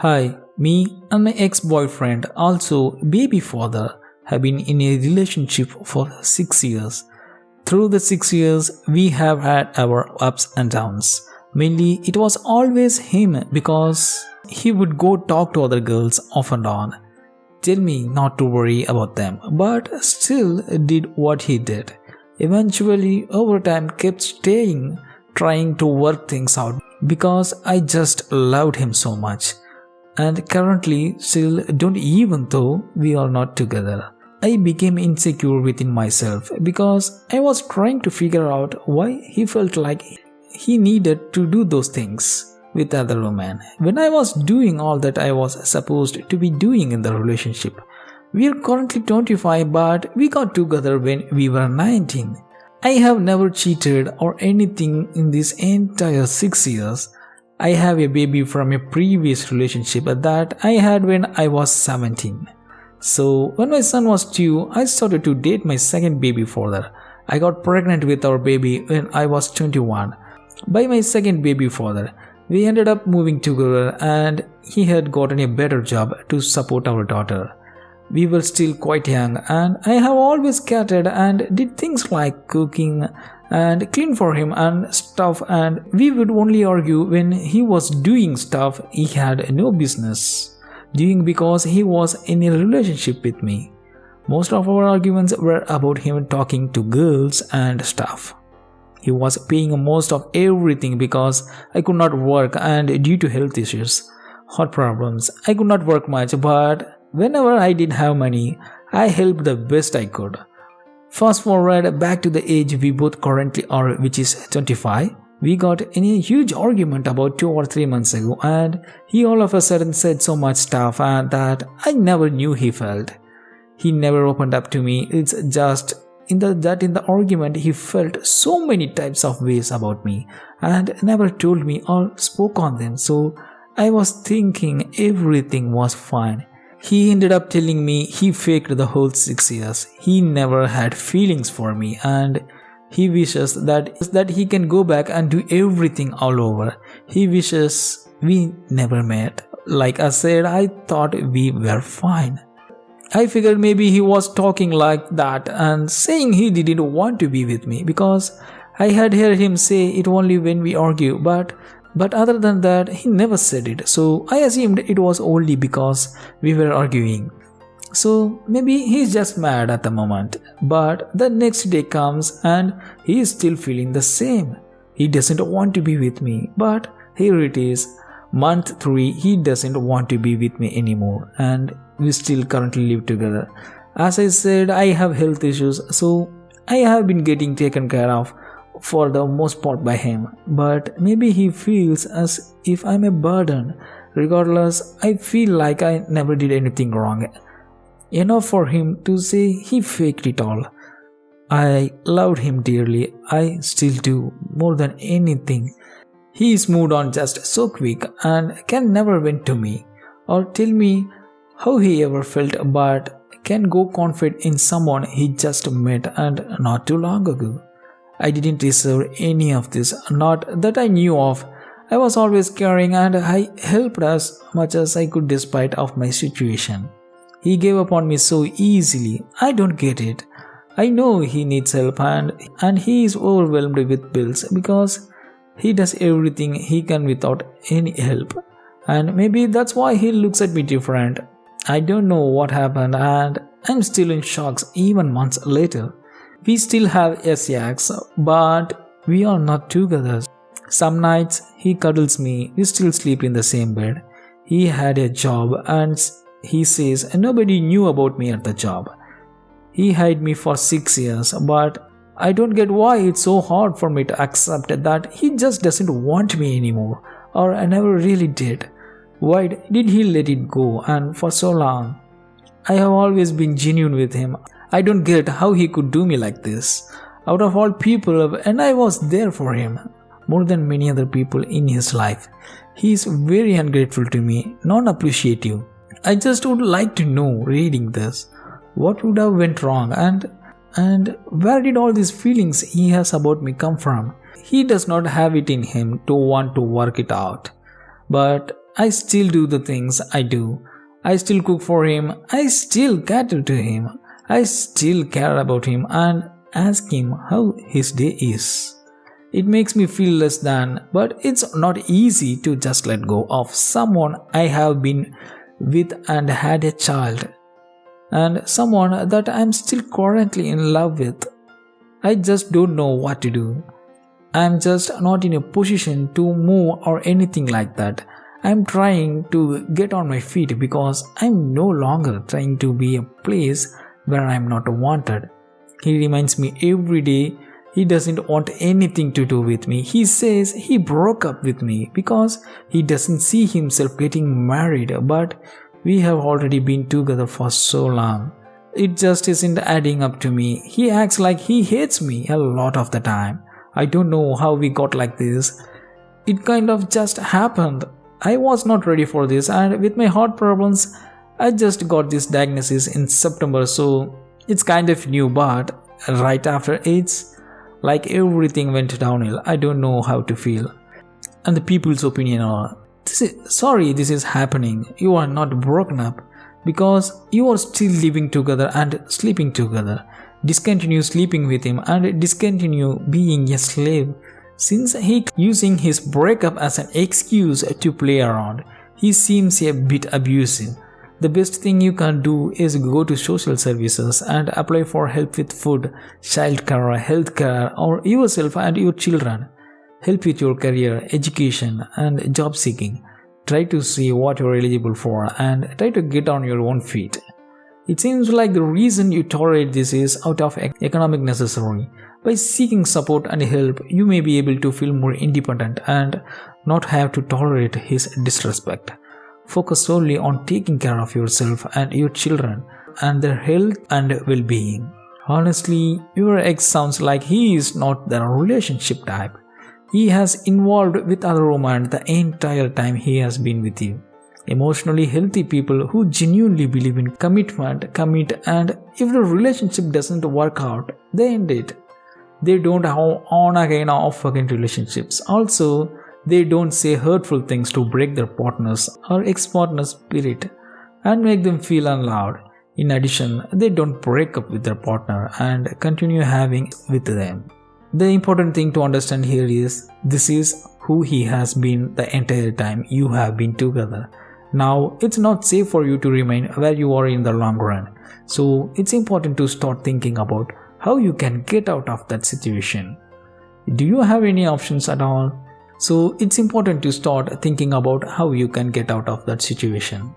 Hi, me and my ex-boyfriend, also baby father, have been in a relationship for 6 years. Through the 6 years, we have had our ups and downs. Mainly, it was always him because he would go talk to other girls off and on. Tell me not to worry about them, but still did what he did. Eventually, over time, kept staying, trying to work things out because I just loved him so much. And currently still don't, even though we are not together. I became insecure within myself because I was trying to figure out why he felt like he needed to do those things with other women when I was doing all that I was supposed to be doing in the relationship. We are currently 25, but we got together when we were 19. I have never cheated or anything in this entire 6 years. I have a baby from a previous relationship that I had when I was 17. So when my son was 2, I started to date my second baby father. I got pregnant with our baby when I was 21 by my second baby father. We ended up moving together and he had gotten a better job to support our daughter. We were still quite young and I have always catered and did things like cooking and clean for him and stuff, and we would only argue when he was doing stuff he had no business doing because he was in a relationship with me. Most of our arguments were about him talking to girls and stuff. He was paying most of everything because I could not work and due to health issues, heart problems, I could not work much, but whenever I did have money, I helped the best I could. Fast forward back to the age we both currently are, which is 25. We got in a huge argument about 2 or 3 months ago and he all of a sudden said so much stuff that I never knew he felt. He never opened up to me. It's just in the argument he felt so many types of ways about me and never told me or spoke on them. So I was thinking everything was fine. He ended up telling me he faked the whole 6 years. He never had feelings for me and he wishes that he can go back and do everything all over. He wishes we never met. Like I said, I thought we were fine. I figured maybe he was talking like that and saying he didn't want to be with me because I had heard him say it only when we argue, but other than that, he never said it. So I assumed it was only because we were arguing. So maybe he's just mad at the moment. But the next day comes and he is still feeling the same. He doesn't want to be with me. But here it is. Month 3, he doesn't want to be with me anymore. And we still currently live together. As I said, I have health issues. So I have been getting taken care of for the most part by him, but maybe he feels as if I'm a burden. Regardless, I feel like I never did anything wrong. Enough for him to say he faked it all. I loved him dearly, I still do, more than anything. He's moved on just so quick and can never vent to me or tell me how he ever felt, but can go confide in someone he just met and not too long ago. I didn't deserve any of this, not that I knew of. I was always caring and I helped as much as I could despite of my situation. He gave up on me so easily. I don't get it. I know he needs help and he is overwhelmed with bills because he does everything he can without any help. And maybe that's why he looks at me different. I don't know what happened and I'm still in shock even months later. We still have sex, but we are not together. Some nights he cuddles me, we still sleep in the same bed. He had a job and he says nobody knew about me at the job. He hid me for 6 years, but I don't get why it's so hard for me to accept that he just doesn't want me anymore, or I never really did. Why did he let it go and for so long? I have always been genuine with him. I don't get how he could do me like this. Out of all people, and I was there for him, more than many other people in his life. He is very ungrateful to me, non-appreciative. I just would like to know, reading this, what would have went wrong and where did all these feelings he has about me come from? He does not have it in him to want to work it out. But I still do the things I do. I still cook for him. I still cater to him. I still care about him and ask him how his day is. It makes me feel less than, but it's not easy to just let go of someone I have been with and had a child, and someone that I'm still currently in love with. I just don't know what to do. I'm just not in a position to move or anything like that. I'm trying to get on my feet because I'm no longer trying to be a place where I'm not wanted. He reminds me every day he doesn't want anything to do with me. He says he broke up with me because he doesn't see himself getting married, but we have already been together for so long. It just isn't adding up to me. He acts like he hates me a lot of the time. I don't know how we got like this. It kind of just happened. I was not ready for this, and with my heart problems, I just got this diagnosis in September, so it's kind of new, but right after it's like everything went downhill. I don't know how to feel. And the people's opinion are, sorry this is happening. You are not broken up because you are still living together and sleeping together. Discontinue sleeping with him and discontinue being a slave. Since he using his breakup as an excuse to play around, he seems a bit abusive. The best thing you can do is go to social services and apply for help with food, childcare, healthcare, or yourself and your children. Help with your career, education, and job seeking. Try to see what you're eligible for and try to get on your own feet. It seems like the reason you tolerate this is out of economic necessity. By seeking support and help, you may be able to feel more independent and not have to tolerate his disrespect. Focus solely on taking care of yourself and your children and their health and well-being. Honestly, your ex sounds like he is not the relationship type. He has involved with other women the entire time he has been with you. Emotionally healthy people who genuinely believe in commitment commit, and if the relationship doesn't work out, they end it. They don't have on again off again relationships. Also, they don't say hurtful things to break their partner's or ex-partner's spirit and make them feel unloved. In addition, they don't break up with their partner and continue having with them. The important thing to understand here is this is who he has been the entire time you have been together. Now, it's not safe for you to remain where you are in the long run. So, it's important to start thinking about how you can get out of that situation. Do you have any options at all? So, it's important to start thinking about how you can get out of that situation.